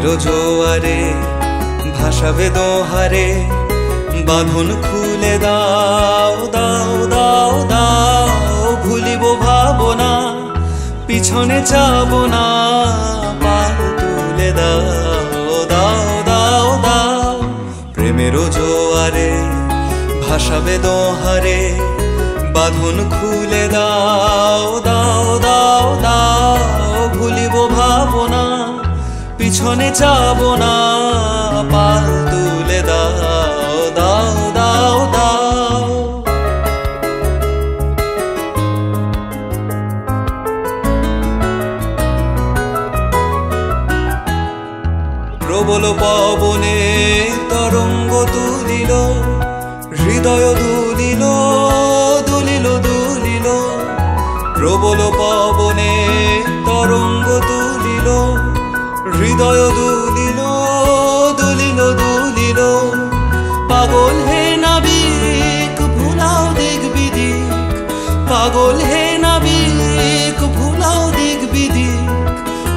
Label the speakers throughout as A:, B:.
A: প্রেমের জোয়ারে ভাসাবে দোহারে, বাঁধন খুলে দাও দাও দাও দাও। ভুলিব ভাবনা, পিছনে যাব না, পাল তুলে দাও দাও দাও দাও। প্রেমের জোয়ারে ভাসাবে দোহারে, বাঁধন খুলে দাও দাও দাও দাও। ভুলিব ভাবনা, পিছনে যাব না, পাল তুলে দাও দাও দাও দাও। প্রবল পবনে তরঙ্গ তুলিল, হৃদয় দুলিল দুলিল দুলিল। প্রবল পবনে তরঙ্গ তুলিল, হৃদয় দুলিল দুলিল দুলিল। পাগল হে নাবিক ভুলাও দিক বিদিক, পাগল হে নাবিক ভুলাও দিক বিদিক।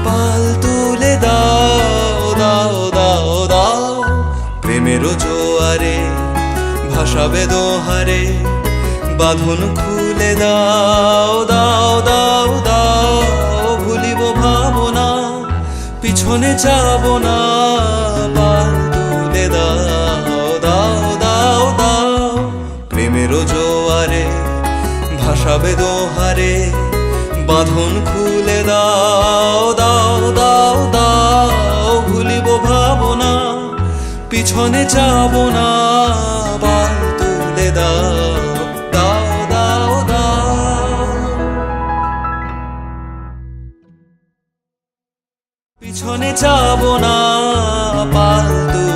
A: পাল তুলে দাও দাও দাও দাও। প্রেমের জোয়ারে ভাসাবে দোহারে, বাঁধন খুলে দাও দাও দাও দাও। ভুলিব ভাবনা, পিছনে যাব না, পাল তুলে দাও দাও দাও দাও। প্রেমের জোয়ারে ভাসাবে দোহারে, বাঁধন খুলে দাও দাও দাও দাও। ভুলিব ভাবনা, পিছনে যাব না, পাল তুলে দাও দাও দাও দাও। পিছনে যাব না, পাল তুলে